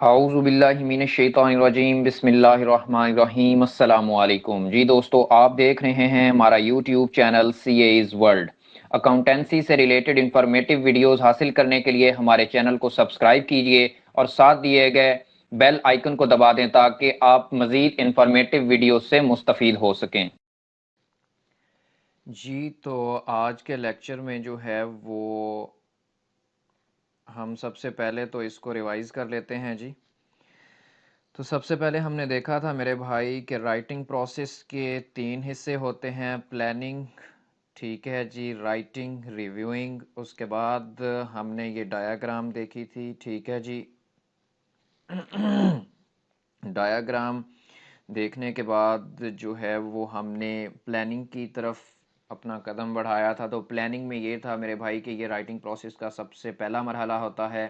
اعوذ باللہ من الشیطان الرجیم بسم اللہ الرحمن الرحیم السلام علیکم جی دوستو، آپ دیکھ رہے ہیں ہمارا یوٹیوب چینل سی ایز ورلڈ۔ اکاؤنٹنسی سے ریلیٹڈ انفارمیٹیو ویڈیوز حاصل کرنے کے لیے ہمارے چینل کو سبسکرائب کیجئے اور ساتھ دیے گئے بیل آئیکن کو دبا دیں تاکہ آپ مزید انفارمیٹیو ویڈیوز سے مستفید ہو سکیں۔ جی تو آج کے لیکچر میں جو ہے وہ ہم سب سے پہلے تو اس کو ریوائز کر لیتے ہیں جی۔ تو سب سے پہلے ہم نے دیکھا تھا میرے بھائی کہ رائٹنگ پروسیس کے 3 حصے ہوتے ہیں: پلاننگ، ٹھیک ہے جی، رائٹنگ، ریویوئنگ۔ اس کے بعد ہم نے یہ ڈایاگرام دیکھی تھی، ٹھیک ہے جی۔ ڈایاگرام دیکھنے کے بعد جو ہے وہ ہم نے پلاننگ کی طرف اپنا قدم بڑھایا تھا۔ تو پلاننگ میں یہ تھا میرے بھائی کہ یہ رائٹنگ پروسیس کا سب سے پہلا مرحلہ ہوتا ہے۔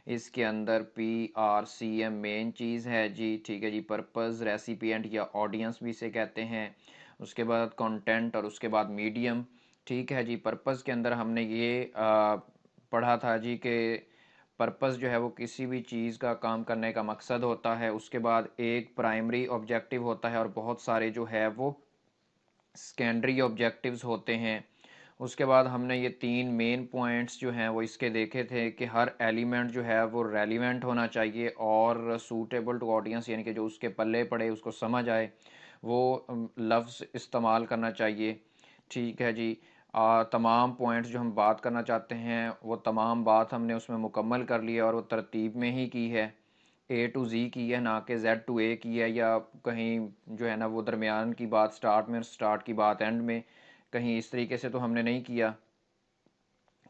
اس کے اندر PRCM مین چیز ہے جی، ٹھیک ہے جی۔ پرپز، ریسیپینٹ یا آڈینس بھی اسے کہتے ہیں۔ اس کے بعد کنٹینٹ اور اس کے بعد میڈیم، ٹھیک ہے جی۔ پرپز کے اندر ہم نے یہ پڑھا تھا جی کہ پرپز جو ہے وہ کسی بھی چیز کا کام کرنے کا مقصد ہوتا ہے۔ اس کے بعد ایک پرائمری آبجیکٹیو ہوتا ہے اور بہت سارے جو ہے وہ سیکنڈری آبجیکٹیوز ہوتے ہیں۔ اس کے بعد ہم نے یہ 3 مین پوائنٹس جو ہیں وہ اس کے دیکھے تھے کہ ہر ایلیمنٹ جو ہے وہ ریلیونٹ ہونا چاہیے اور سوٹیبل ٹو آڈینس، یعنی کہ جو اس کے پلے پڑے، اس کو سمجھ آئے، وہ لفظ استعمال کرنا چاہیے، ٹھیک ہے جی۔ تمام پوائنٹس جو ہم بات کرنا چاہتے ہیں وہ تمام بات ہم نے اس میں مکمل کر لی ہے اور وہ ترتیب میں ہی کی ہے، A to Z کی ہے، نہ کہ Z to A کی ہے، یا کہیں جو ہے نا وہ درمیان کی بات سٹارٹ میں، سٹارٹ کی بات اینڈ میں، کہیں اس طریقے سے تو ہم نے نہیں کیا،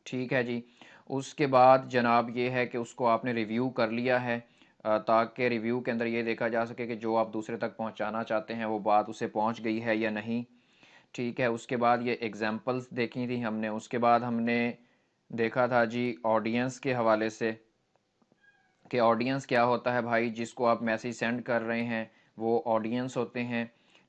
ٹھیک ہے جی۔ اس کے بعد جناب یہ ہے کہ اس کو آپ نے ریویو کر لیا ہے تاکہ ریویو کے اندر یہ دیکھا جا سکے کہ جو آپ دوسرے تک پہنچانا چاہتے ہیں وہ بات اسے پہنچ گئی ہے یا نہیں، ٹھیک ہے۔ اس کے بعد یہ ایگزامپلس دیکھی تھی ہم نے۔ اس کے بعد ہم نے دیکھا تھا جی آڈینس کے حوالے سے کہ آڈینس کیا ہوتا ہے بھائی، جس کو آپ میسیج سینڈ کر رہے ہیں وہ آڈینس ہوتے ہیں،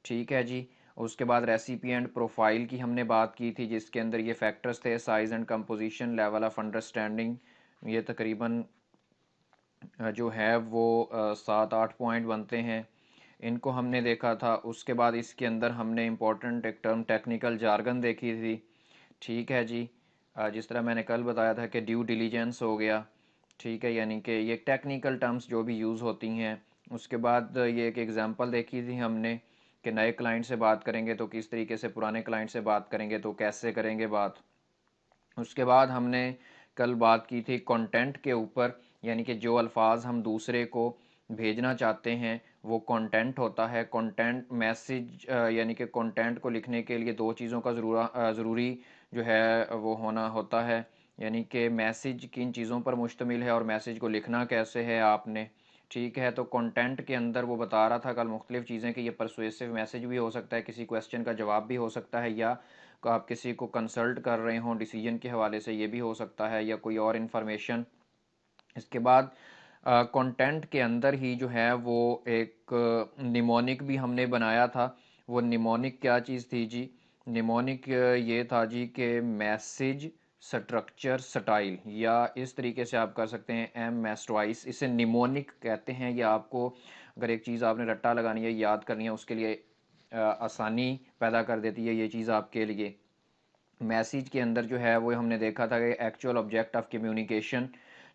ٹھیک ہے جی۔ اس کے بعد ریسیپینٹ پروفائل کی ہم نے بات کی تھی جس کے اندر یہ فیکٹرز تھے: size and composition, level of understanding, یہ تقریباً جو ہے وہ 7-8 پوائنٹ بنتے ہیں، ان کو ہم نے دیکھا تھا۔ اس کے بعد اس کے اندر ہم نے امپورٹنٹ ایک ٹرم ٹیکنیکل جارگن دیکھی تھی، ٹھیک ہے جی۔ جس طرح میں نے کل بتایا تھا کہ ڈیو ڈیلیجنس ہو گیا، ٹھیک ہے، یعنی کہ یہ ٹیکنیکل ٹرمز جو بھی یوز ہوتی ہیں۔ اس کے بعد یہ ایک ایگزامپل دیکھی تھی ہم نے کہ نئے کلائنٹ سے بات کریں گے تو کس طریقے سے، پرانے کلائنٹ سے بات کریں گے تو کیسے کریں گے بات۔ اس کے بعد ہم نے کل بات کی تھی کنٹینٹ کے اوپر، یعنی کہ جو الفاظ ہم دوسرے کو بھیجنا چاہتے ہیں وہ کنٹینٹ ہوتا ہے۔ کنٹینٹ میسج، یعنی کہ کنٹینٹ کو لکھنے کے لیے 2 چیزوں کا ضروری جو ہے وہ ہونا ہوتا ہے، یعنی کہ میسج کن چیزوں پر مشتمل ہے اور میسج کو لکھنا کیسے ہے آپ نے، ٹھیک ہے۔ تو کنٹینٹ کے اندر وہ بتا رہا تھا کل مختلف چیزیں کہ یہ پرسویسو میسج بھی ہو سکتا ہے، کسی کویسچن کا جواب بھی ہو سکتا ہے، یا آپ کسی کو کنسلٹ کر رہے ہوں ڈیسیجن کے حوالے سے، یہ بھی ہو سکتا ہے، یا کوئی اور انفارمیشن۔ اس کے بعد کنٹینٹ کے اندر ہی جو ہے وہ ایک نیمونک بھی ہم نے بنایا تھا۔ وہ نیمونک کیا چیز تھی جی؟ نیمونک یہ تھا جی کہ میسج سٹرکچر سٹائل، یا اس طریقے سے آپ کر سکتے ہیں ایم ایس ٹوائس، اسے نیمونک کہتے ہیں۔ یا آپ کو اگر ایک چیز آپ نے رٹا لگانی ہے، یاد کرنی ہے، اس کے لیے آسانی پیدا کر دیتی ہے یہ چیز آپ کے لیے۔ میسیج کے اندر جو ہے وہ ہم نے دیکھا تھا کہ ایکچوئل آبجیکٹ آف کمیونیکیشن،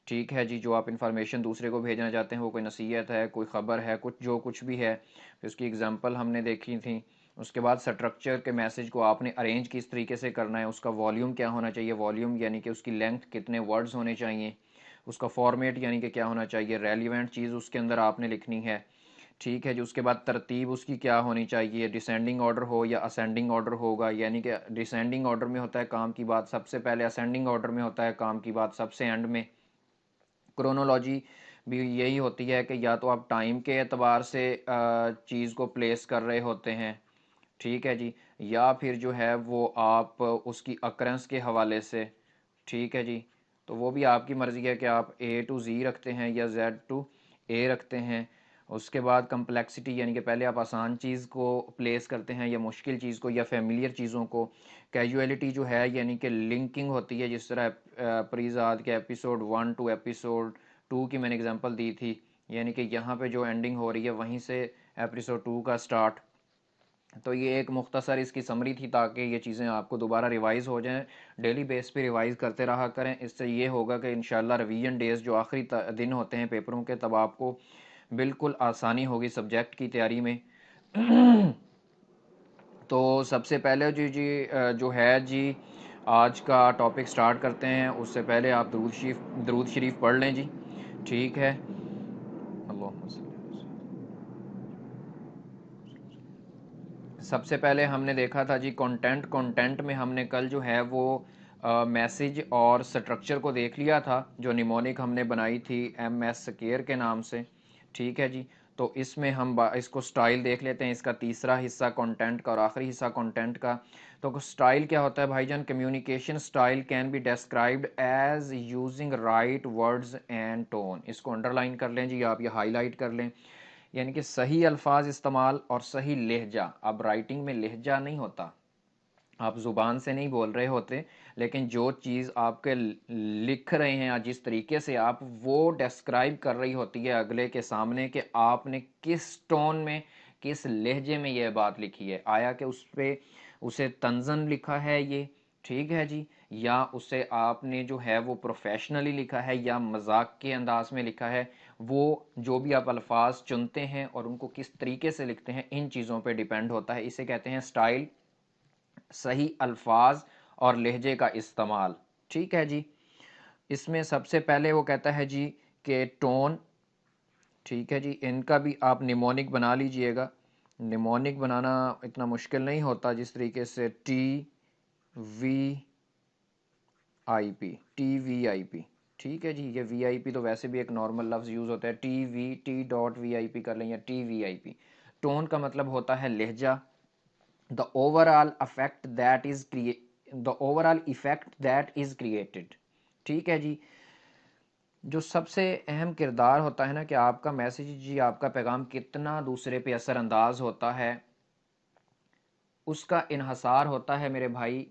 ٹھیک ہے جی۔ جو آپ انفارمیشن دوسرے کو بھیجنا چاہتے ہیں، وہ کوئی نصیحت ہے، کوئی خبر ہے، کچھ بھی ہے، اس کی ایگزامپل ہم نے دیکھی تھی۔ اس کے بعد سٹرکچر کے میسج کو آپ نے ارینج کس طریقے سے کرنا ہے، اس کا والیوم کیا ہونا چاہیے، والیوم یعنی کہ اس کی لینتھ کتنے ورڈز ہونے چاہیے، اس کا فارمیٹ یعنی کہ کیا ہونا چاہیے، ریلیونٹ چیز اس کے اندر آپ نے لکھنی ہے، ٹھیک ہے جی۔ اس کے بعد ترتیب اس کی کیا ہونی چاہیے، ڈیسینڈنگ آرڈر ہو یا اسینڈنگ آرڈر ہوگا، یعنی کہ ڈیسینڈنگ آرڈر میں ہوتا ہے کام کی بات سب سے پہلے، اسینڈنگ آرڈر میں ہوتا ہے کام کی بات سب سے اینڈ میں۔ کرونولوجی بھی یہی ہوتی ہے کہ یا تو آپ ٹائم کے اعتبار سے چیز کو پلیس کر رہے ہوتے ہیں، ٹھیک ہے جی، یا پھر جو ہے وہ آپ اس کی اکرنس کے حوالے سے، ٹھیک ہے جی۔ تو وہ بھی آپ کی مرضی ہے کہ آپ A to Z رکھتے ہیں یا Z to A رکھتے ہیں۔ اس کے بعد کمپلیکسٹی، یعنی کہ پہلے آپ آسان چیز کو پلیس کرتے ہیں یا مشکل چیز کو یا فیملیئر چیزوں کو۔ کیجویلٹی جو ہے یعنی کہ لنکنگ ہوتی ہے، جس طرح پریزاد کے ایپیسوڈ 1 to ایپیسوڈ 2 کی میں نے اگزامپل دی تھی یعنی کہ یہاں پہ جو اینڈنگ ہو رہی ہے وہیں سے ایپیسوڈ 2 کا سٹارٹ. تو یہ ایک مختصر اس کی سمری تھی تاکہ یہ چیزیں آپ کو دوبارہ ریوائز ہو جائیں. ڈیلی بیس پہ ریوائز کرتے رہا کریں. اس سے یہ ہوگا کہ انشاءاللہ ریویژن ڈیز جو آخری دن ہوتے ہیں پیپروں کے تب آپ کو بالکل آسانی ہوگی سبجیکٹ کی تیاری میں. تو سب سے پہلے جو ہے جی آج کا ٹاپک سٹارٹ کرتے ہیں. اس سے پہلے آپ درود شریف پڑھ لیں جی. ٹھیک ہے. سب سے پہلے ہم نے دیکھا تھا جی کانٹینٹ میں ہم نے کل جو ہے وہ میسج اور سٹرکچر کو دیکھ لیا تھا جو نیمونک ہم نے بنائی تھی ایم ایس سکیئر کے نام سے. ٹھیک ہے جی. تو اس میں ہم اس کو سٹائل دیکھ لیتے ہیں. اس کا تیسرا حصہ کانٹینٹ کا اور آخری حصہ کانٹینٹ کا. تو سٹائل کیا ہوتا ہے بھائی جان؟ Communication style can be described as using right words and tone. اس کو انڈر لائن کر لیں جی آپ، یہ ہائی لائٹ کر لیں. یعنی کہ صحیح الفاظ استعمال اور صحیح لہجہ. اب رائٹنگ میں لہجہ نہیں ہوتا، آپ زبان سے نہیں بول رہے ہوتے، لیکن جو چیز آپ کے لکھ رہے ہیں جس طریقے سے آپ وہ ڈسکرائب کر رہی ہوتی ہے اگلے کے سامنے کہ آپ نے کس ٹون میں کس لہجے میں یہ بات لکھی ہے. آیا کہ اس پہ اسے تنزن لکھا ہے یہ، ٹھیک ہے جی، یا اسے آپ نے جو ہے وہ پروفیشنلی لکھا ہے یا مذاق کے انداز میں لکھا ہے. وہ جو بھی آپ الفاظ چنتے ہیں اور ان کو کس طریقے سے لکھتے ہیں ان چیزوں پہ ڈیپینڈ ہوتا ہے. اسے کہتے ہیں سٹائل، صحیح الفاظ اور لہجے کا استعمال. ٹھیک ہے جی. اس میں سب سے پہلے وہ کہتا ہے جی کہ ٹون. ٹھیک ہے جی. ان کا بھی آپ نیمونک بنا لیجئے گا. نیمونک بنانا اتنا مشکل نہیں ہوتا. جس طریقے سے ٹی وی آئی پی، ٹی وی آئی پی. ٹھیک ہے جی. یہ وی آئی پی تو ویسے بھی ایک نارمل لفظ یوز ہوتا ہے. ٹی ڈاٹ وی آئی پی کر لیں یا ٹی وی آئی پی. ٹون کا مطلب ہوتا ہے لہجہ. the overall effect that is the overall effect that is created. ٹھیک ہے جی. جو سب سے اہم کردار ہوتا ہے نا کہ آپ کا میسج جی، آپ کا پیغام کتنا دوسرے پہ اثر انداز ہوتا ہے، اس کا انحصار ہوتا ہے میرے بھائی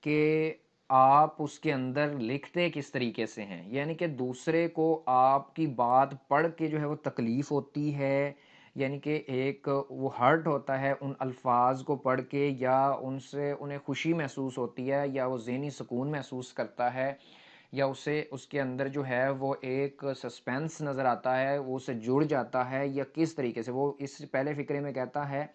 کہ آپ اس کے اندر لکھتے کس طریقے سے ہیں. یعنی کہ دوسرے کو آپ کی بات پڑھ کے جو ہے وہ تکلیف ہوتی ہے، یعنی کہ ایک وہ ہرٹ ہوتا ہے ان الفاظ کو پڑھ کے، یا ان سے انہیں خوشی محسوس ہوتی ہے، یا وہ ذہنی سکون محسوس کرتا ہے، یا اسے اس کے اندر جو ہے وہ ایک سسپینس نظر آتا ہے، وہ اسے جڑ جاتا ہے، یا کس طریقے سے وہ اس پہلے فقرے میں کہتا ہے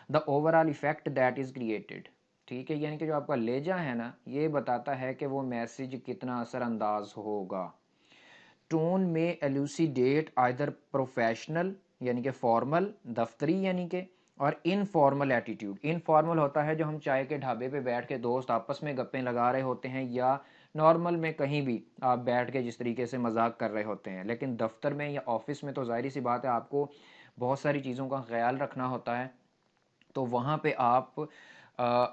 the overall effect that is created. ٹھیک ہے. یعنی کہ جو آپ کا لہجہ ہے نا یہ بتاتا ہے کہ وہ میسج کتنا اثر انداز ہوگا. ٹون میں ایلوسیڈیٹ آئدر پروفیشنل یعنی کہ فارمل، دفتری یعنی کہ، اور انفارمل ایٹیٹیوڈ. انفارمل ہوتا ہے جو ہم چائے کے ڈھابے پہ بیٹھ کے دوست آپس میں گپیں لگا رہے ہوتے ہیں، یا نارمل میں کہیں بھی آپ بیٹھ کے جس طریقے سے مذاق کر رہے ہوتے ہیں. لیکن دفتر میں یا آفس میں تو ظاہری سی بات ہے آپ کو بہت ساری چیزوں کا خیال رکھنا ہوتا ہے. تو وہاں پہ آپ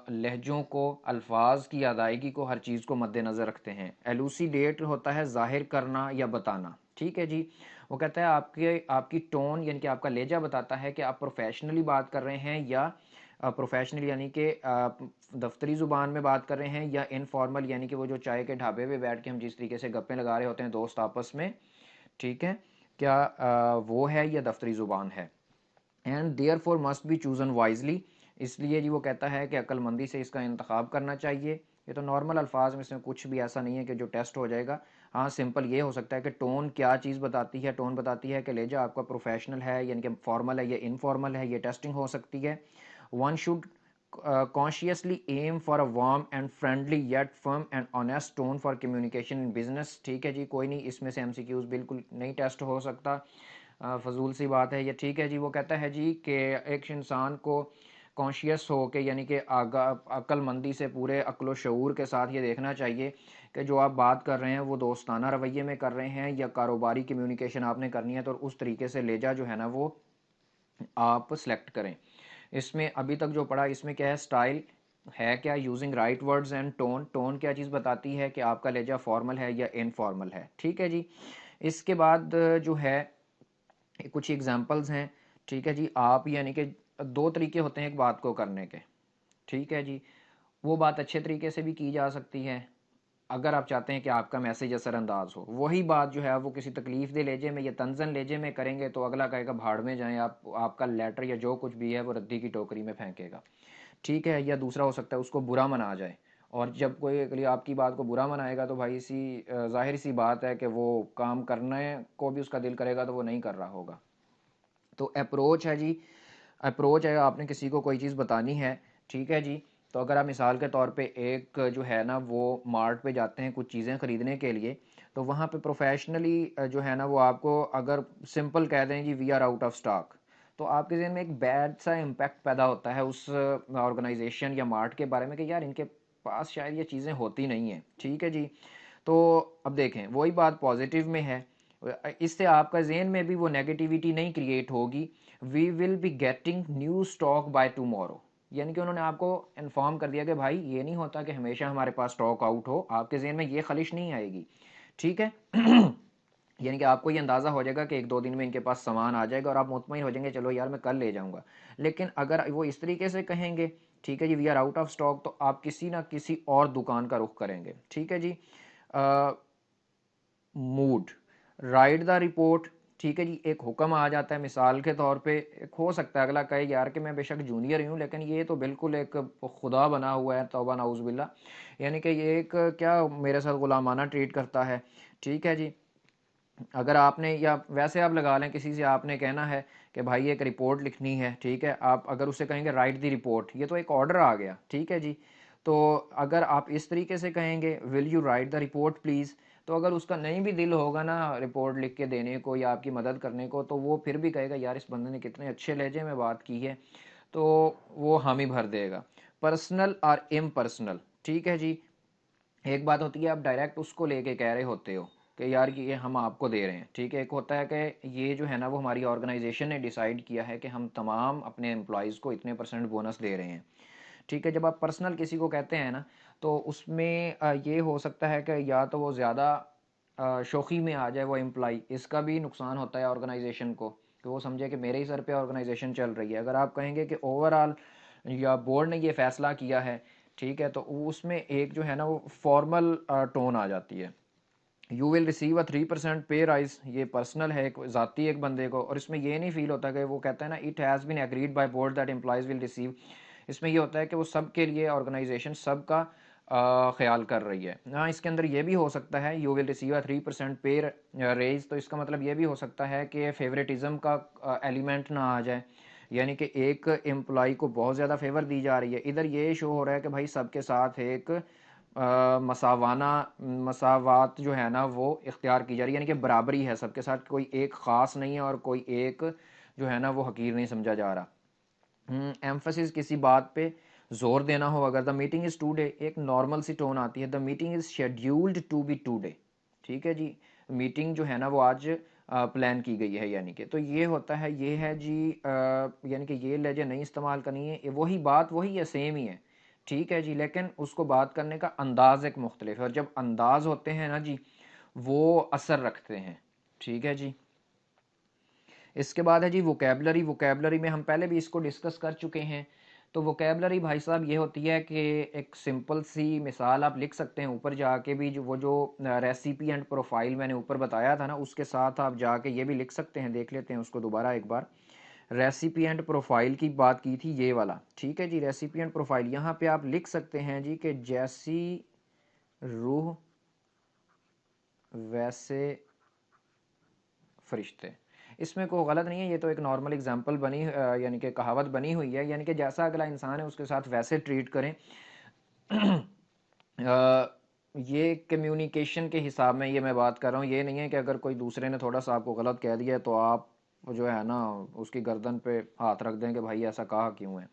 لہجوں کو، الفاظ کی ادائیگی کو، ہر چیز کو مد نظر رکھتے ہیں. ایلوسیڈیٹ ہوتا ہے ظاہر کرنا یا بتانا. ٹھیک ہے جی. وہ کہتا ہے آپ کی ٹون یعنی کہ آپ کا لہجہ بتاتا ہے کہ آپ پروفیشنلی بات کر رہے ہیں، یا پروفیشنل یعنی کہ دفتری زبان میں بات کر رہے ہیں، یا انفارمل یعنی کہ وہ جو چائے کے ڈھابے پہ بیٹھ کے ہم جس طریقے سے گپیں لگا رہے ہوتے ہیں دوست آپس میں. ٹھیک ہے. کیا وہ ہے یا دفتری زبان ہے. And therefore must be chosen wisely. اس لیے جی وہ کہتا ہے کہ عقل مندی سے اس کا انتخاب کرنا چاہیے. یہ تو نارمل الفاظ میں سے کچھ بھی ایسا نہیں ہے کہ جو ٹیسٹ ہو جائے گا. ہاں سمپل یہ ہو سکتا ہے کہ ٹون کیا چیز بتاتی ہے. ٹون بتاتی ہے کہ لہجہ آپ کا پروفیشنل ہے یعنی کہ فارمل ہے یا انفارمل ہے. یہ ٹیسٹنگ ہو سکتی ہے. One should consciously aim for a warm and friendly yet firm and honest tone for communication in business. ٹھیک ہے جی. کوئی نہیں، اس میں سے MCQs بالکل نہیں ٹیسٹ ہو سکتا، فضول سی بات ہے یہ. ٹھیک ہے جی. وہ کہتا ہے جی کہ ایک انسان کو کانشیس ہو کے یعنی کہ عقل مندی سے، پورے عقل و شعور کے ساتھ یہ دیکھنا چاہیے کہ جو آپ بات کر رہے ہیں وہ دوستانہ رویے میں کر رہے ہیں یا کاروباری کمیونیکیشن آپ نے کرنی ہے، تو اس طریقے سے لہجہ جو ہے نا وہ آپ سلیکٹ کریں. اس میں ابھی تک جو پڑھا اس میں کیا ہے، سٹائل ہے کیا، using right words and tone. Tone کیا چیز بتاتی ہے کہ آپ کا لہجہ فارمل ہے یا انفارمل ہے. ٹھیک ہے جی. اس کے بعد جو ہے کچھ ایگزامپلز ہیں. ٹھیک ہے جی. آپ یعنی کہ دو طریقے ہوتے ہیں ایک بات کو کرنے کے. ٹھیک ہے جی. وہ بات اچھے طریقے سے بھی کی جا سکتی ہے اگر آپ چاہتے ہیں کہ آپ کا میسیج اثر انداز ہو، وہی بات جو ہے وہ کسی تکلیف دہ لہجے میں یا تنزن لہجے میں کریں گے تو اگلا کہے گا بھاڑ میں جائیں، آپ کا لیٹر یا جو کچھ بھی ہے وہ ردی کی ٹوکری میں پھینکے گا، ٹھیک ہے. یا دوسرا ہو سکتا ہے اس کو برا منا جائے، اور جب کوئی اگلی آپ کی بات کو برا منائے گا تو بھائی ظاہر سی بات ہے کہ وہ کام کرنے کو بھی اس کا دل کرے گا تو وہ نہیں کر رہا ہوگا. تو اپروچ ہے جی، اپروچ ہے آپ نے کسی کو کوئی چیز بتانی ہے، ٹھیک ہے جی. تو اگر آپ مثال کے طور پہ ایک جو ہے نا وہ مارٹ پہ جاتے ہیں کچھ چیزیں خریدنے کے لیے، تو وہاں پہ پروفیشنلی جو ہے نا وہ آپ کو اگر سمپل کہہ دیں جی we are out of stock, تو آپ کے ذہن میں ایک بیڈ سا امپیکٹ پیدا ہوتا ہے اس آرگنائزیشن یا مارٹ کے بارے میں کہ یار ان کے پاس شاید یہ چیزیں ہوتی نہیں ہیں، ٹھیک ہے جی. تو اب دیکھیں وہی بات پازیٹیو میں ہے، اس سے آپ کا ذہن میں بھی وہ نیگیٹیوٹی نہیں کریٹ ہوگی. We will be getting new stock by tomorrow, یعنی کہ انہوں نے آپ کو انفارم کر دیا کہ بھائی یہ نہیں ہوتا کہ ہمیشہ ہمارے پاس اسٹاک آؤٹ ہو، آپ کے ذہن میں یہ خلش نہیں آئے گی، ٹھیک ہے. یعنی کہ آپ کو یہ اندازہ ہو جائے گا کہ ایک دو دن میں ان کے پاس سامان آ جائے گا اور آپ مطمئن ہو جائیں گے چلو یار میں کل لے جاؤں گا. لیکن اگر وہ اس طریقے سے کہیں گے ٹھیک ہے جی we are out of stock, تو آپ کسی نہ کسی اور دکان کا رخ کریں گے، ٹھیک ہے جی. موڈ رائٹ دا رپورٹ، ٹھیک ہے جی. ایک حکم آ جاتا ہے مثال کے طور پہ، ایک ہو سکتا ہے اگلا کہے یار کہ میں بے شک جونیئر ہی ہوں لیکن یہ تو بالکل ایک خدا بنا ہوا ہے، توبہ نعوذ باللہ، یعنی کہ یہ ایک کیا میرے ساتھ غلامانہ ٹریٹ کرتا ہے، ٹھیک ہے جی. اگر آپ نے یا ویسے آپ لگا لیں کسی سے آپ نے کہنا ہے کہ بھائی ایک رپورٹ لکھنی ہے، ٹھیک ہے، آپ اگر اسے کہیں گے رائٹ دی رپورٹ، یہ تو ایک آرڈر آ گیا، ٹھیک ہے جی. تو اگر آپ اس طریقے سے کہیں گے will you right the report please, تو اگر اس کا نہیں بھی دل ہوگا نا رپورٹ لکھ کے دینے کو یا آپ کی مدد کرنے کو، تو وہ پھر بھی کہے گا یار اس بندے نے کتنے اچھے لہجے میں بات کی ہے، تو وہ حامی بھر دے گا. پرسنل اور امپرسنل، ٹھیک ہے جی. ایک بات ہوتی ہے آپ ڈائریکٹ اس کو لے کے کہہ رہے ہوتے ہو کہ یار یہ ہم آپ کو دے رہے ہیں، ٹھیک ہے. ایک ہوتا ہے کہ یہ جو ہے نا وہ ہماری آرگنائزیشن نے ڈیسائیڈ کیا ہے کہ ہم تمام اپنے امپلائیز کو اتنے % بونس دے رہے ہیں، ٹھیک ہے. جب آپ پرسنل کسی کو کہتے ہیں نا تو اس میں یہ ہو سکتا ہے کہ یا تو وہ زیادہ شوخی میں آ جائے وہ امپلائی، اس کا بھی نقصان ہوتا ہے آرگنائزیشن کو کہ وہ سمجھے کہ میرے ہی سر پہ آرگنائزیشن چل رہی ہے. اگر آپ کہیں گے کہ اوور آل یا بورڈ نے یہ فیصلہ کیا ہے، ٹھیک ہے، تو اس میں ایک جو ہے نا وہ فارمل ٹون آ جاتی ہے. You will receive a 3% pay rise, یہ پرسنل ہے ایک ذاتی ایک بندے کو، اور اس میں یہ نہیں فیل ہوتا کہ وہ کہتا ہے نا it has been agreed by board that employees will receive. اس میں یہ ہوتا ہے کہ وہ سب کے لیے آرگنائزیشن سب کا خیال کر رہی ہے. ہاں اس کے اندر یہ بھی ہو سکتا ہے you will receive a 3% pay raise, تو اس کا مطلب یہ بھی ہو سکتا ہے کہ فیوریٹزم کا ایلیمنٹ نہ آ جائے، یعنی کہ ایک امپلائی کو بہت زیادہ فیور دی جا رہی ہے. ادھر یہ شو ہو رہا ہے کہ بھائی سب کے ساتھ ایک مساوات جو ہے نا وہ اختیار کی جا رہی ہے، یعنی کہ برابری ہے سب کے ساتھ، کوئی ایک خاص نہیں ہے اور کوئی ایک جو ہے نا وہ حقیر نہیں سمجھا جا رہا. ایمفسس کسی بات پہ زور دینا ہو، اگر the meeting is today, ایک نارمل سی ٹون آتی ہے the meeting is scheduled to be today, ٹھیک ہے جی. میٹنگ جو ہے نا وہ آج پلان کی گئی ہے، یعنی کہ تو یہ ہوتا ہے، یہ ہے جی یعنی کہ یہ لہجے نہیں استعمال کرنی ہے. وہی بات وہی ہے، سیم ہی ہے، ٹھیک ہے جی، لیکن اس کو بات کرنے کا انداز ایک مختلف ہے، اور جب انداز ہوتے ہیں نا جی وہ اثر رکھتے ہیں، ٹھیک ہے جی. اس کے بعد ہے جی ووکیبلری. ووکیبلری میں ہم پہلے بھی اس کو ڈسکس کر چکے ہیں. تو ووکیبلری بھائی صاحب یہ ہوتی ہے کہ ایک سمپل سی مثال آپ لکھ سکتے ہیں اوپر جا کے بھی، جو ریسیپی اینڈ پروفائل میں نے اوپر بتایا تھا نا اس کے ساتھ آپ جا کے یہ بھی لکھ سکتے ہیں، دیکھ لیتے ہیں اس کو دوبارہ ایک بار. ریسیپی اینڈ پروفائل کی بات کی تھی یہ والا، ٹھیک ہے جی. ریسیپی اینڈ پروفائل یہاں پہ آپ لکھ سکتے ہیں جی کہ جیسی روح ویسے فرشتے. اس میں کوئی غلط نہیں ہے، یہ تو ایک نارمل اگزامپل بنی یعنی کہ کہاوت بنی ہوئی ہے، یعنی کہ جیسا اگلا انسان ہے اس کے ساتھ ویسے ٹریٹ کریں. یہ کمیونیکیشن کے حساب میں یہ میں بات کر رہا ہوں، یہ نہیں ہے کہ اگر کوئی دوسرے نے تھوڑا سا آپ کو غلط کہہ دیا ہے تو آپ جو ہے نا اس کی گردن پہ ہاتھ رکھ دیں کہ بھائی ایسا کہا کیوں ہے.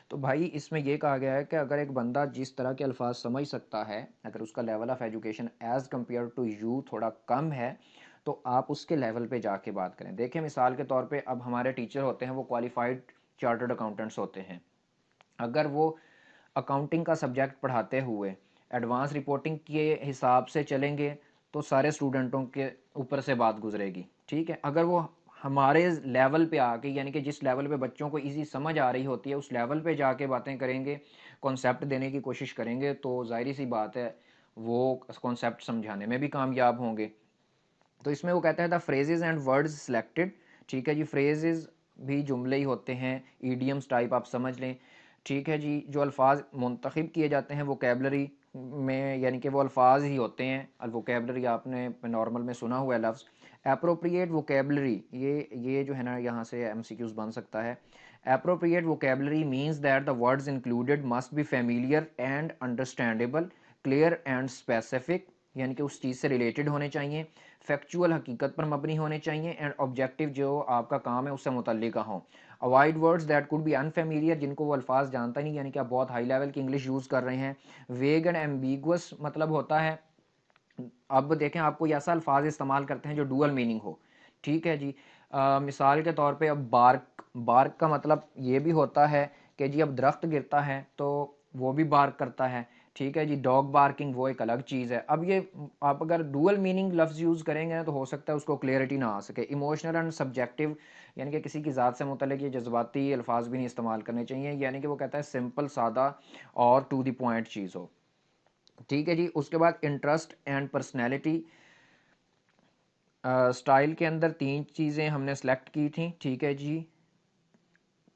تو بھائی اس میں یہ کہا گیا ہے کہ اگر ایک بندہ جس طرح کے الفاظ سمجھ سکتا ہے، اگر اس کا level of education as compare to you تھوڑا کم ہے، تو آپ اس کے لیول پہ جا کے بات کریں. دیکھیں مثال کے طور پہ اب ہمارے ٹیچر ہوتے ہیں وہ کوالیفائڈ چارٹرڈ اکاؤنٹنٹس ہوتے ہیں. اگر وہ اکاؤنٹنگ کا سبجیکٹ پڑھاتے ہوئے ایڈوانس رپورٹنگ کے حساب سے چلیں گے تو سارے اسٹوڈنٹوں کے اوپر سے بات گزرے گی، ٹھیک ہے. اگر وہ ہمارے لیول پہ آ کے یعنی کہ جس لیول پہ بچوں کو ایزی سمجھ آ رہی ہوتی ہے اس لیول پہ جا کے باتیں کریں گے، کانسیپٹ دینے کی کوشش کریں گے، تو ظاہری سی بات ہے وہ کانسیپٹ سمجھانے میں بھی کامیاب ہوں گے. تو اس میں وہ کہتا ہے دا فریزز اینڈ ورڈز سلیکٹڈ. ٹھیک ہے جی, فریزز بھی جملے ہی ہوتے ہیں, ایڈیمس ٹائپ آپ سمجھ لیں. ٹھیک ہے جی, جو الفاظ منتخب کیے جاتے ہیں ووکیبلری میں, یعنی کہ وہ الفاظ ہی ہوتے ہیں. الوکیبلری آپ نے نارمل میں سنا ہوا ہے لفظ. اپروپریٹ ووکیبلری, یہ جو ہے نا یہاں سے ایم سی کیوز بن سکتا ہے. Appropriate vocabulary means that the words included must be familiar and understandable, clear and specific, یعنی کہ اس چیز سے ریلیٹڈ ہونے چاہیے, فیکچول حقیقت پر مبنی ہونے چاہیے, اینڈ آبجیکٹیو جو آپ کا کام ہے اس سے متعلقہ ہوں. Avoid words that could be unfamiliar, جن کو وہ الفاظ جانتا نہیں, یعنی کہ آپ بہت ہائی لیول کی انگلش یوز کر رہے ہیں. ویگ اینڈ ایمبیگوس مطلب ہوتا ہے, اب دیکھیں آپ کوئی ایسا الفاظ استعمال کرتے ہیں جو ڈوئل میننگ ہو. ٹھیک ہے جی, مثال کے طور پہ اب بارک کا مطلب یہ بھی ہوتا ہے کہ جی اب درخت گرتا ہے تو وہ بھی بارک کرتا ہے. ٹھیک ہے جی, ڈاگ بارکنگ وہ ایک الگ چیز ہے. اب یہ آپ اگر ڈوئل میننگ لفظ یوز کریں گے تو ہو سکتا ہے اس کو کلیئرٹی نہ آ سکے. ایموشنل اینڈ سبجیکٹیو, یعنی کہ کسی کی ذات سے متعلق یہ جذباتی الفاظ بھی نہیں استعمال کرنے چاہیے, یعنی کہ وہ کہتا ہے سمپل, سادہ اور ٹو دی پوائنٹ چیز ہو. ٹھیک ہے جی, اس کے بعد انٹرسٹ اینڈ پرسنالٹی. اسٹائل کے اندر 3 چیزیں ہم نے سلیکٹ کی تھیں. ٹھیک ہے جی,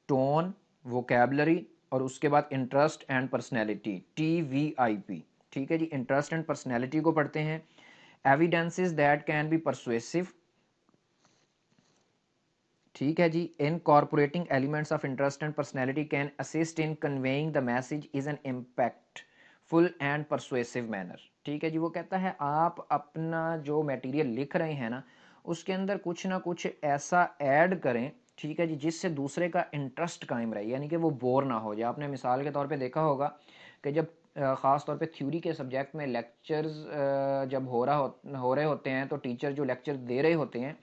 ٹون, ووکیبلری, اور اس کے بعد انٹرسٹ اینڈ پرسنالٹی, TVIP. ٹھیک ہے جی, انٹرسٹ اینڈ پرسنالٹی کو پڑھتے ہیں. Evidences that can be persuasive. ٹھیک ہے جی, incorporating elements of interest and personality can assist in conveying the message is an impactful and persuasive manner. ٹھیک ہے جی, وہ کہتا ہے آپ اپنا جو میٹیریل لکھ رہے ہیں نا اس کے اندر کچھ نہ کچھ ایسا ایڈ کریں. ٹھیک ہے جی, جس سے دوسرے کا انٹرسٹ قائم رہے, یعنی کہ وہ بور نہ ہو جائے. آپ نے مثال کے طور پہ دیکھا ہوگا کہ جب خاص طور پہ تھیوری کے سبجیکٹ میں لیکچرز جب ہو رہے ہوتے ہیں تو ٹیچر جو لیکچر دے رہے ہوتے ہیں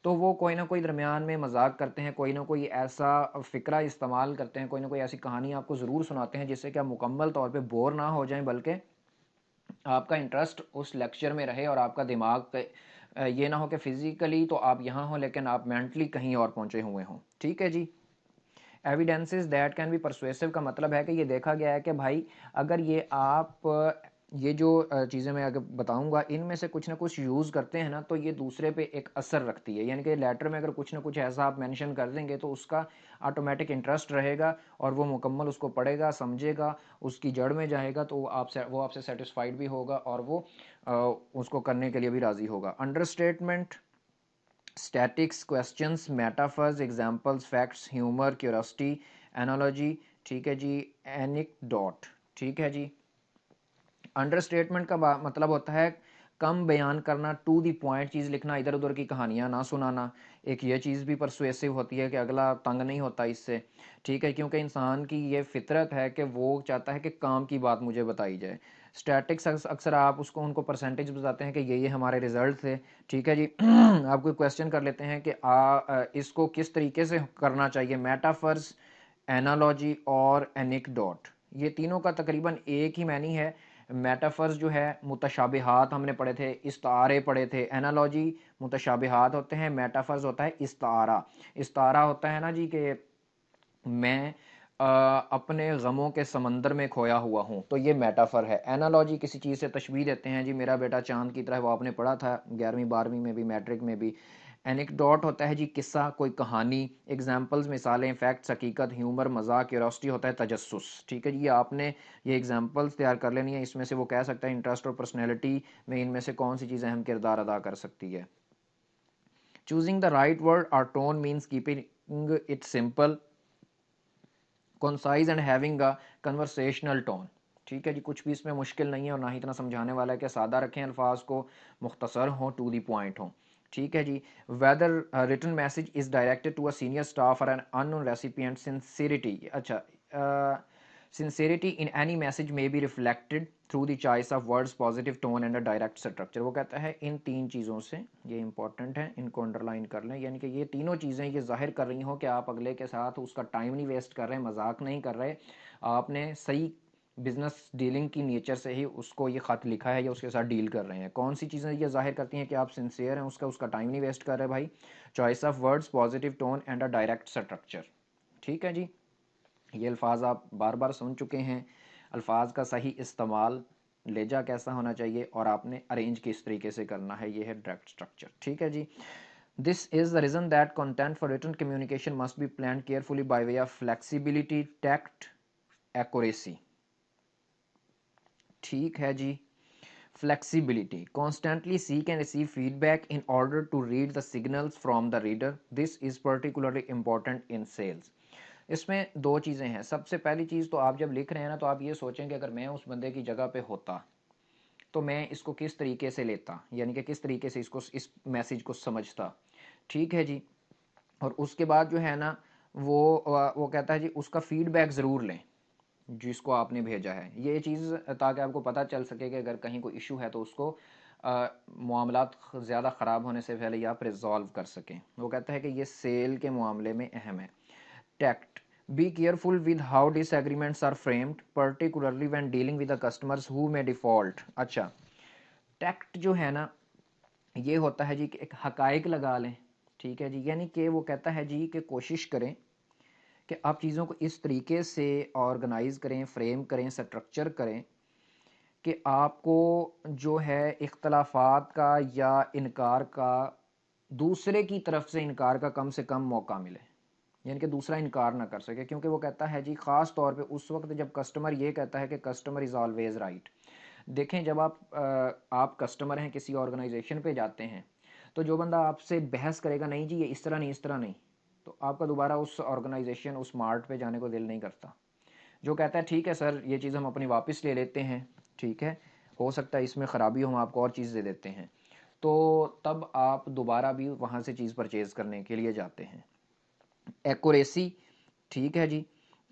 تو وہ کوئی نہ کوئی درمیان میں مذاق کرتے ہیں, کوئی نہ کوئی ایسا فقرہ استعمال کرتے ہیں, کوئی نہ کوئی ایسی کہانی آپ کو ضرور سناتے ہیں جس سے کہ آپ مکمل طور پہ بور نہ ہو جائیں, بلکہ آپ کا انٹرسٹ اس لیکچر میں رہے اور آپ کا دماغ یہ نہ ہو کہ فزیکلی تو آپ یہاں ہوں لیکن آپ مینٹلی کہیں اور پہنچے ہوئے ہوں. ٹھیک ہے جی, evidences that can be persuasive کا مطلب ہے کہ یہ دیکھا گیا ہے کہ بھائی اگر یہ آپ یہ جو چیزیں میں اگر بتاؤں گا ان میں سے کچھ نہ کچھ یوز کرتے ہیں نا تو یہ دوسرے پہ ایک اثر رکھتی ہے. یعنی کہ لیٹر میں اگر کچھ نہ کچھ ایسا آپ مینشن کر دیں گے تو اس کا آٹومیٹک انٹرسٹ رہے گا اور وہ مکمل اس کو پڑھے گا, سمجھے گا, اس کی جڑ میں جائے گا, تو وہ آپ سے سیٹسفائیڈ بھی ہوگا اور وہ اس کو کرنے کے لیے بھی راضی ہوگا. Understatement, statistics, questions, metaphors, examples, facts, humour, curiosity, analogy. ٹھیک ہے جی, اینیکڈوٹ. ٹھیک ہے جی, انڈر اسٹیٹمنٹ کا مطلب ہوتا ہے کم بیان کرنا, ٹو دی پوائنٹ چیز لکھنا, ادھر ادھر کی کہانیاں نہ سنانا. ایک یہ چیز بھی پرسویسو ہوتی ہے کہ اگلا تنگ نہیں ہوتا اس سے. ٹھیک ہے, کیونکہ انسان کی یہ فطرت ہے کہ وہ چاہتا ہے کہ کام کی بات مجھے بتائی جائے. اسٹیٹکس اکثر آپ ان کو پرسنٹیج بتاتے ہیں کہ یہ ہمارے ریزلٹ تھے. ٹھیک ہے جی, آپ کوئی کویسچن کر لیتے ہیں کہ اس کو کس طریقے سے کرنا چاہیے. میٹافرز, اینالوجی اور اینیکڈوٹ, یہ تینوں کا تقریباً ایک ہی معنی ہے. میٹافرز جو ہے متشابہات ہم نے پڑھے تھے, استعارے پڑھے تھے. اینالوجی متشابہات ہوتے ہیں, میٹافرز ہوتا ہے استعارہ. استعارہ ہوتا ہے نا جی کہ میں اپنے غموں کے سمندر میں کھویا ہوا ہوں, تو یہ میٹافر ہے. اینالوجی کسی چیز سے تشبیہ دیتے ہیں, جی میرا بیٹا چاند کی طرح, وہ آپ نے پڑھا تھا 11ویں 12ویں میں بھی, میٹرک میں بھی. اینیکڈوٹ ہوتا ہے جی قصہ, کوئی کہانی. ایگزامپلز مثالیں, فیکٹس حقیقت, ہیومر مذاق, کیوریوسٹی ہوتا ہے تجسس. ٹھیک ہے جی, یہ آپ نے یہ ایگزامپلز تیار کر لینی ہے. اس میں سے وہ کہہ سکتا ہے انٹرسٹ اور پرسنالٹی میں ان میں سے کون سی چیزیں اہم کردار ادا کر سکتی ہے. چوزنگ دا رائٹ ورڈ اور tone means keeping it simple, concise and having a conversational tone. ٹھیک ہے جی, کچھ بھی اس میں مشکل نہیں ہے اور نہ ہی اتنا سمجھانے والا ہے کہ سادہ رکھیں الفاظ کو, مختصر ہوں, ٹو دی پوائنٹ ہوں. ٹھیک ہے جی, whether a written message is directed to a senior staff or an unknown recipient, sincerity. اچھا, sincerity in any message may be reflected through the choice of words, positive tone and a direct structure. وہ کہتا ہے ان 3 چیزوں سے, یہ important ہے, ان کو underline کر لیں, یعنی کہ یہ تینوں چیزیں یہ ظاہر کر رہی ہوں کہ آپ اگلے کے ساتھ اس کا ٹائم نہیں ویسٹ کر رہے, مذاق نہیں کر رہے, آپ نے صحیح بزنس ڈیلنگ کی نیچر سے ہی اس کو یہ خط لکھا ہے یا اس کے ساتھ ڈیل کر رہے ہیں. کون سی چیزیں یہ ظاہر کرتی ہیں کہ آپ سنسیئر ہیں, اس کا ٹائم نہیں ویسٹ کر رہے بھائی. Choice of words, positive tone and a direct structure. ٹھیک ہے جی, یہ الفاظ آپ بار بار سن چکے ہیں. الفاظ کا صحیح استعمال لیجا کیسا ہونا چاہیے اور آپ نے ارینج کس طریقے سے کرنا ہے، یہ ہے ڈائریکٹ اسٹرکچر. ٹھیک ہے جی. This is the reason that content for written communication must be planned carefully by way of flexibility, tact, accuracy. ٹھیک ہے جی. Flexibility. Constantly seek and receive feedback in order to read the signals from the reader. This is particularly important in sales. اس میں دو چیزیں ہیں. سب سے پہلی چیز تو آپ جب لکھ رہے ہیں نا تو آپ یہ سوچیں کہ اگر میں اس بندے کی جگہ پہ ہوتا تو میں اس کو کس طریقے سے لیتا، یعنی کہ کس طریقے سے اس میسیج کو سمجھتا. ٹھیک ہے جی. اور اس کے بعد جو ہے نا وہ کہتا ہے جی اس کا فیڈ بیک ضرور لیں جس کو آپ نے بھیجا ہے. یہ چیز تاکہ آپ کو پتہ چل سکے کہ اگر کہیں کوئی ایشو ہے تو اس کو معاملات زیادہ خراب ہونے سے پہلے آپ ریزالو کر سکیں. وہ کہتا ہے کہ یہ سیل کے معاملے میں اہم ہے. Tact. Be careful with how disagreements are framed particularly when dealing with the customers ہو میں ڈیفالٹ. اچھا، ٹیکٹ جو ہے نا یہ ہوتا ہے جی کہ ایک حقائق لگا لیں. ٹھیک ہے جی. یعنی کہ وہ کہتا ہے جی کہ کوشش کریں کہ آپ چیزوں کو اس طریقے سے آرگنائز کریں، فریم کریں، سٹرکچر کریں کہ آپ کو جو ہے اختلافات کا یا انکار کا، دوسرے کی طرف سے انکار کا کم سے کم موقع ملے، یعنی کہ دوسرا انکار نہ کر سکے. کیونکہ وہ کہتا ہے جی خاص طور پہ اس وقت جب کسٹمر یہ کہتا ہے کہ کسٹمر از آلویز رائٹ. دیکھیں جب آپ کسٹمر ہیں کسی آرگنائزیشن پہ جاتے ہیں تو جو بندہ آپ سے بحث کرے گا نہیں جی یہ اس طرح نہیں، اس طرح نہیں، تو آپ کا دوبارہ اس آرگنائزیشن، اس مارٹ پہ جانے کو دل نہیں کرتا. جو کہتا ہے ٹھیک ہے سر یہ چیز ہم اپنی واپس لے لیتے ہیں، ٹھیک ہے، ہو سکتا ہے اس میں خرابی ہو، ہم آپ کو اور چیز دے دیتے ہیں، تو تب آپ دوبارہ بھی وہاں سے چیز پرچیز کرنے کے لیے جاتے ہیں. ایکوریسی. ٹھیک ہے جی.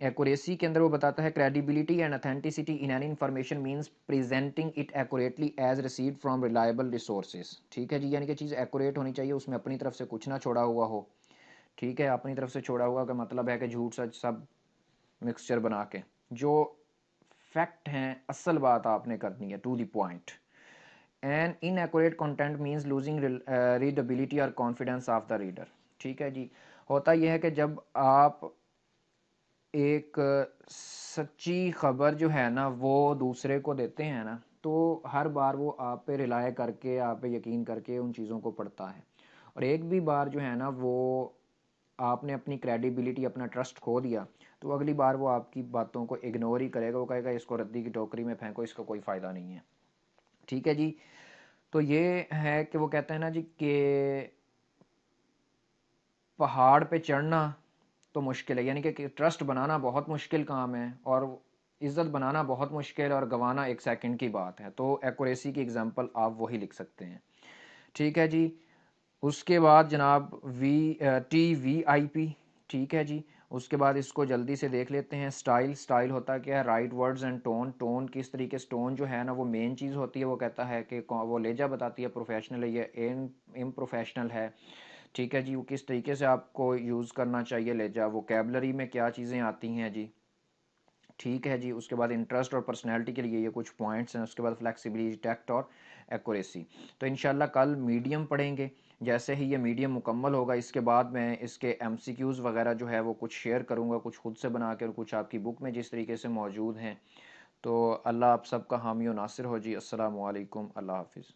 ایکوریسی کے اندر وہ بتاتا ہے credibility and authenticity in any information means presenting it accurately as received from reliable resources. ٹھیک ہے جی. یعنی کہ چیز ایکوریٹ ہونی چاہیے، اس میں اپنی طرف سے کچھ نہ چھوڑا ہوا ہو. ٹھیک ہے. اپنی طرف سے چھوڑا ہوا کا مطلب ہے کہ جھوٹ سچ سب مکسچر بنا کے، جو فیکٹ ہیں اصل بات آپ نے کرنی ہے، to the point. And inaccurate content means losing readability اور کانفیڈینس آف دا ریڈر. ٹھیک ہے جی. ہوتا یہ ہے کہ جب آپ ایک سچی خبر جو ہے نا وہ دوسرے کو دیتے ہیں نا تو ہر بار وہ آپ پہ ریلائے کر کے، آپ پہ یقین کر کے ان چیزوں کو پڑھتا ہے. اور ایک بھی بار جو ہے نا وہ آپ نے اپنی کریڈیبلٹی، اپنا ٹرسٹ کھو دیا تو اگلی بار وہ آپ کی باتوں کو اگنور ہی کرے گا. وہ کہے گا اس کو ردی کی ٹوکری میں پھینکو، اس کا کوئی فائدہ نہیں ہے. ٹھیک ہے جی. تو یہ ہے کہ وہ کہتے ہیں نا جی کہ پہاڑ پہ چڑھنا تو مشکل ہے، یعنی کہ ٹرسٹ بنانا بہت مشکل کام ہے اور عزت بنانا بہت مشکل اور گوانا ایک سیکنڈ کی بات ہے. تو ایکوریسی کی اگزامپل آپ وہی لکھ سکتے ہیں. ٹھیک ہے جی. اس کے بعد جناب TVIP. ٹھیک ہے جی. اس کے بعد اس کو جلدی سے دیکھ لیتے ہیں. سٹائل ہوتا کیا ہے؟ رائٹ ورڈز اینڈ ٹون کس طریقے سے، ٹون جو ہے نا وہ مین چیز ہوتی ہے. وہ کہتا ہے کہ وہ لہجہ بتاتی ہے پروفیشنل ہے یا امپروفیشنل ہے. ٹھیک ہے جی. وہ کس طریقے سے آپ کو یوز کرنا چاہیے لہجہ، ووکیبلری میں کیا چیزیں آتی ہیں جی. ٹھیک ہے جی. اس کے بعد انٹرسٹ اور پرسنالٹی کے لیے یہ کچھ پوائنٹس ہیں. اس کے بعد فلیکسیبلٹی، ٹیکٹ اور ایکوریسی. تو انشاءاللہ کل میڈیم پڑھیں گے. جیسے ہی یہ میڈیم مکمل ہوگا اس کے بعد میں اس کے MCQs وغیرہ جو ہے وہ کچھ شیئر کروں گا، کچھ خود سے بنا کے اور کچھ آپ کی بک میں جس طریقے سے موجود ہیں. تو اللہ آپ سب کا حامی و ناصر ہو جی. السلام علیکم. اللہ حافظ.